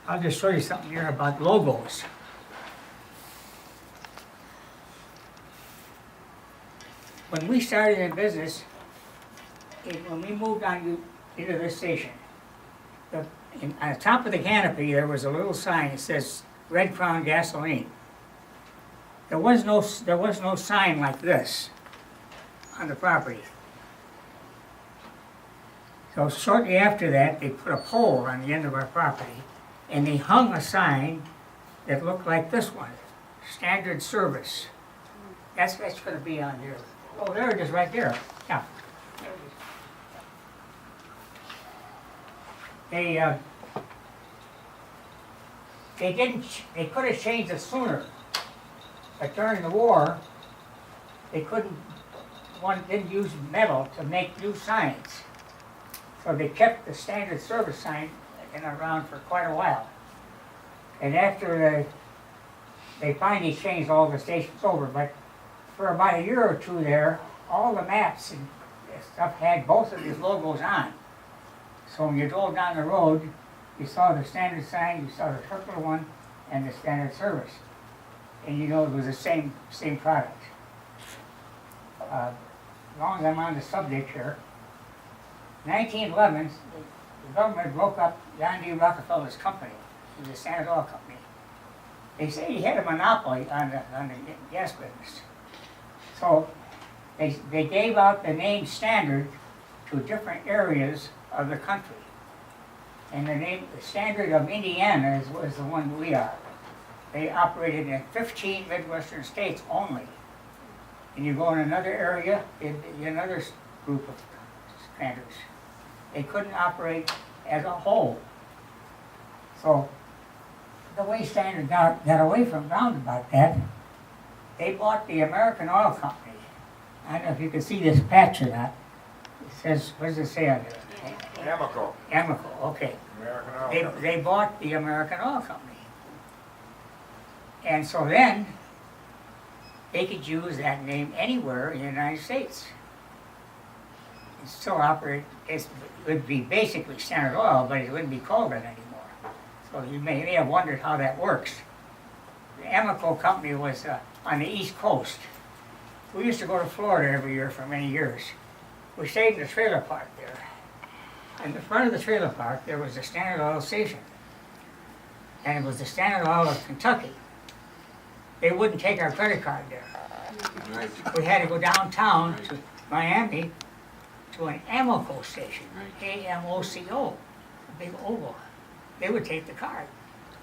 I'll just show you something here about logos. When we started in business, when we moved on into this station, on the top of the canopy, there was a little sign that says Red Crown Gasoline. There was no sign like this on the property. So shortly after that, they put a pole on the end of our property, and they hung a sign that looked like this one, Standard Service. That's going to be on here. Oh, there it is, right there. Yeah. They could have changed it sooner, but during the war, didn't use metal to make new signs. So they kept the Standard Service sign around for quite a while. And after they finally changed all the stations over, but for about a year or two there, all the maps and stuff had both of these logos on. So when you drove down the road, you saw the Standard sign, you saw the circular one, and the Standard Service. And you know it was the same product. As long as I'm on the subject here, 1911, the government broke up John D. Rockefeller's company, the Standard Oil Company. They say he had a monopoly on the gas business. So they gave out the name Standard to different areas of the country. And the Standard of Indiana was the one we are. They operated in 15 Midwestern states only. And you go in another area, another group of standards. They couldn't operate as a whole. So the way Standard got away from roundabout that, they bought the American Oil Company. I don't know if you can see this patch or not. It says, what does it say on there? Amoco. Amoco, okay. American Oil Company. They bought the American Oil Company. And so then, they could use that name anywhere in the United States. It still operate, it would be basically Standard Oil, but it wouldn't be called that anymore. So you may have wondered how that works. The Amoco Company was on the East Coast. We used to go to Florida every year for many years. We stayed in the trailer park there. In the front of the trailer park, there was a Standard Oil station. And it was the Standard Oil of Kentucky. They wouldn't take our credit card there. Right. We had to go downtown Right. to Miami to an Amoco station, A-M-O-C-O, a big oval. They would take the card.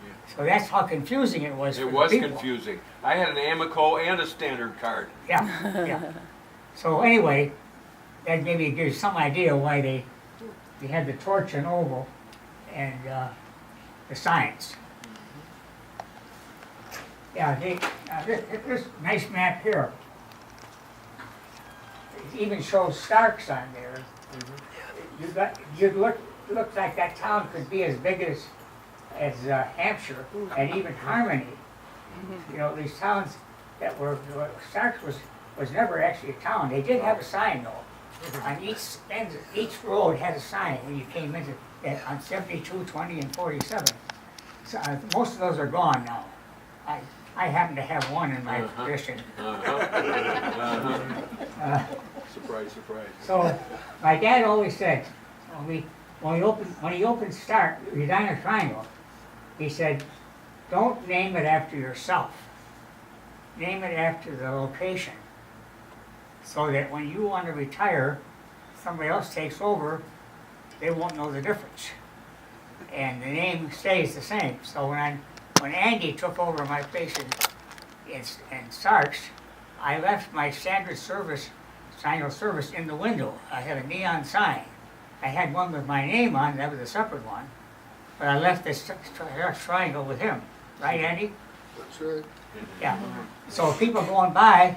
Yeah. So that's how confusing it was for It the was people. confusing. I had an Amoco and a Standard card. Yeah, yeah. So anyway, that maybe gives some idea why they had the torch and oval and the signs. Yeah, this nice map here. It even shows Starks on there. Looks like that town could be as big as Hampshire and even Harmony. You know, these towns that were Starks was never actually a town. They did have a sign though. On each road had a sign when you came into on 72, 20, and 47. So, most of those are gone now. I happen to have one in my possession. Surprise, surprise. So my dad always said, when he opened Stark, Edina Triangle, he said, don't name it after yourself. Name it after the location. So that when you want to retire, somebody else takes over, they won't know the difference. And the name stays the same. So when Andy took over my place in Starks, I left my Standard Service sign of service in the window. I had a neon sign. I had one with my name on, that was a separate one. But I left this triangle with him. Right, Andy? That's right. Yeah. So people going by,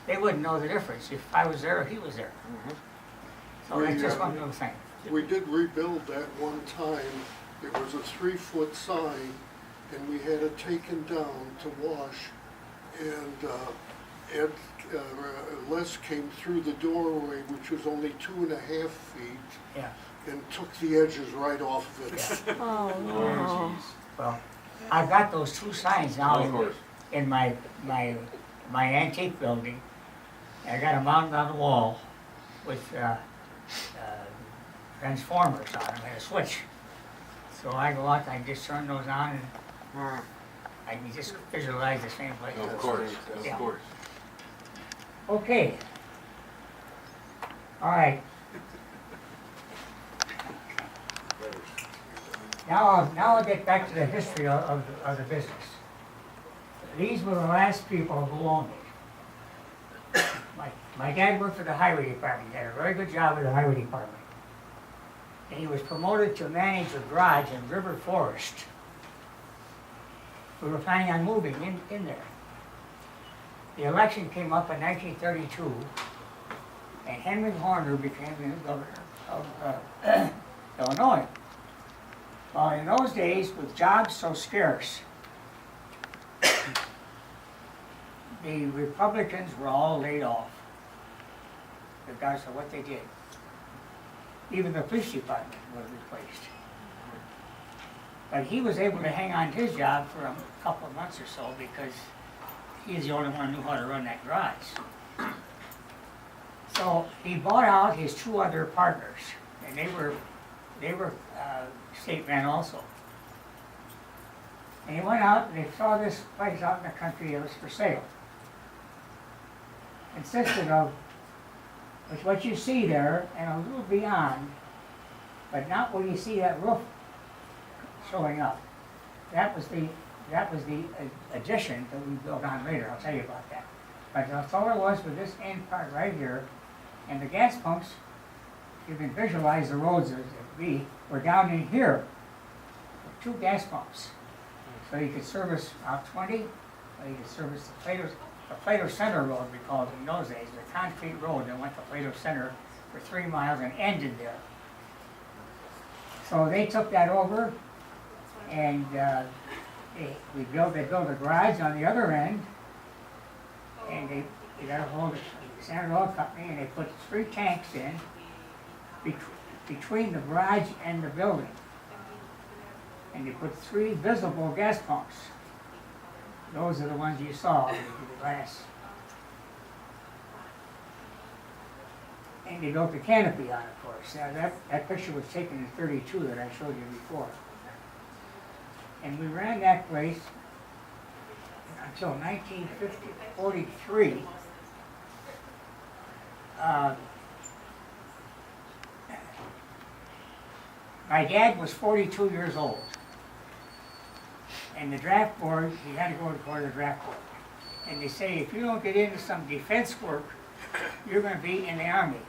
they wouldn't know the difference. If I was there, he was there. So that's just one little thing. We did rebuild that one time. It was a 3-foot sign, and we had it taken down to wash. And Les came through the doorway, which was only 2.5 feet, Yeah. and took the edges right off of it. Oh, no. Oh, jeez. Well, I've got those two signs now Of course. in my antique building. I got them mounted on the wall with transformers on them and a switch. So I go out, I just turn those on and I can just visualize the same place. Of course, of Yeah. course. Okay. All right. Now I'll get back to the history of the business. These were the last people who owned it. My dad worked for the highway department. He had a very good job with the highway department. And he was promoted to manage a garage in River Forest. We were planning on moving in there. The election came up in 1932, and Henry Horner became the new governor of Illinois. Well, in those days, with jobs so scarce, the Republicans were all laid off, regardless of what they did. Even the police department was replaced. But he was able to hang on to his job for a couple of months or so because he's the only one who knew how to run that garage. So he bought out his two other partners, and they were state men also. And he went out and they saw this place out in the country that was for sale. Consisted of what you see there and a little beyond, but not where you see that roof showing up. That was the addition that we built on later. I'll tell you about that. But that's all it was with this end part right here, and the gas pumps. You can visualize the roads as it be. Were down in here. Two gas pumps. So you could service Route 20, or you could service the Plato Center Road, we called it in those days, the concrete road that went to Plato Center for 3 miles and ended there. So they took that over, and they built a garage on the other end, and they got a hold of the Standard Oil Company, and they put 3 tanks in between the garage and the building. And they put 3 visible gas pumps. Those are the ones you saw with the glass. And they built the canopy on it, of course. Now that picture was taken in '32 that I showed you before. And we ran that place until 1943. My dad was 42 years old. And the draft board, he had to go before the draft board. And they say, if you don't get into some defense work, you're going to be in the Army.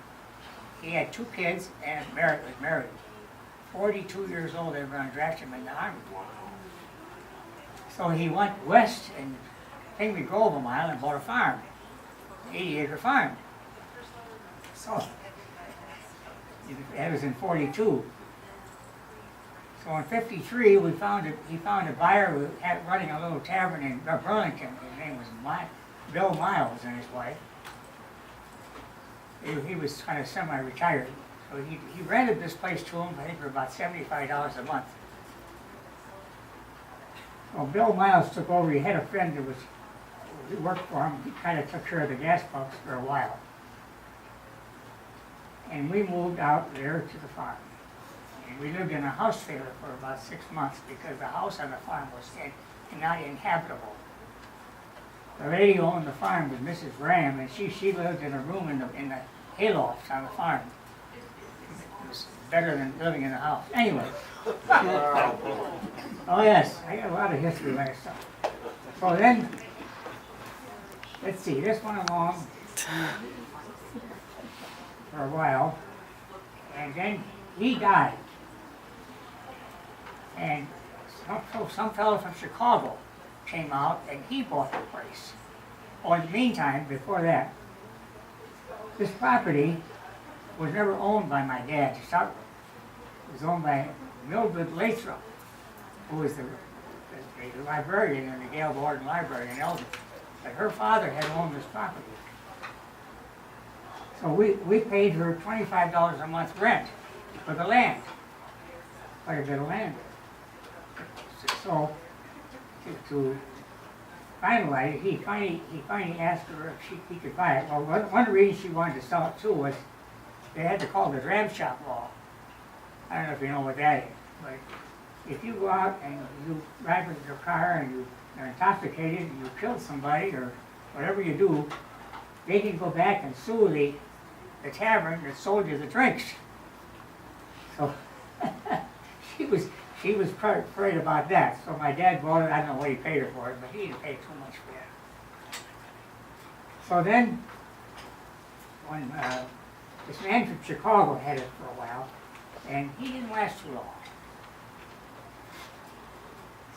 He had 2 kids and was married. 42 years old, they were going to draft him in the Army. So he went west and Pingree Grove a mile and bought a farm, 80-acre farm. So that was in '42. So in '53, he found a buyer who had running a little tavern in Burlington. His name was Bill Miles and his wife. He was kind of semi-retired. So he rented this place to him, I think, for about $75 a month. Well, Bill Miles took over. He had a friend who worked for him. He kind of took care of the gas pumps for a while. And we moved out there to the farm. And we lived in a house trailer for about 6 months because the house on the farm was not inhabitable. The lady who owned the farm was Mrs. Graham, and she lived in a room in the haylofts on the farm. It was better than living in a house. Anyway. Oh yes, I got a lot of history with that stuff. So then, let's see, this went along for a while, and then he died. And some fellow from Chicago came out and he bought the place. Oh, in the meantime, before that, this property was never owned by my dad to start with. It was owned by Mildred Lathrop, who was the librarian in the Gale Borden Library in Elgin. But her father had owned this property. So we paid her $25 a month rent for the land, quite a bit of land there. So, to finalize it, he finally asked her if he could buy it. Well, one reason she wanted to sell it too was they had to call the dram shop law. I don't know if you know what that is, but if you go out and you drive with your car and you are intoxicated and you kill somebody or whatever you do, they can go back and sue the tavern that sold you the drinks. So she was afraid about that. So my dad bought it. I don't know what he paid her for it, but he didn't pay too much for it. So then, when this man from Chicago had it for a while, and he didn't last too long.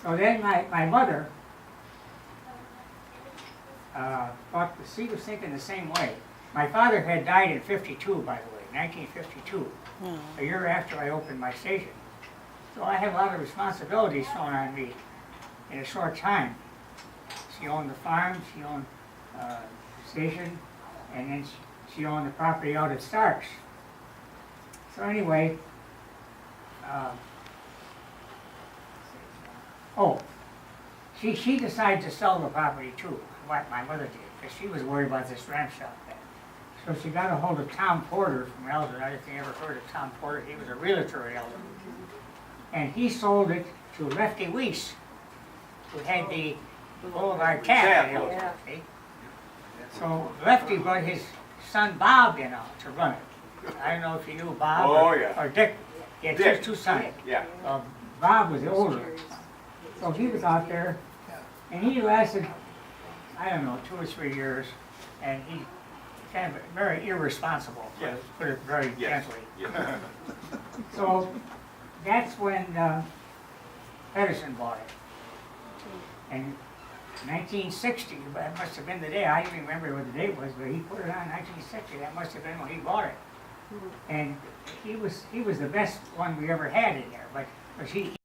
So then my mother thought she was thinking the same way. My father had died in 52, by the way, 1952, a year after I opened my station. So I had a lot of responsibilities thrown on me in a short time. She owned the farm, she owned the station, and then she owned the property out at Starks. So anyway, she decided to sell the property too, what my mother did, because she was worried about this ramp shop thing. So she got a hold of Tom Porter from Elgin. I don't know if you ever heard of Tom Porter. He was a realtor at Elgin. And he sold it to Lefty Weiss, who had the Boulevard Tap at Elgin. See? So Lefty brought his son Bob in to run it. I don't know if you knew Bob or Dick. He had two sons. Yeah. Bob was the older. So he was out there, and he lasted, I don't know, 2 or 3 years, and he kind of very irresponsible, to put it very gently. Yeah. So that's when Edison bought it. And 1960, that must have been the day, I don't even remember what the date was, but he put it on 1960, that must have been when he bought it. And he was the best one we ever had in there, but he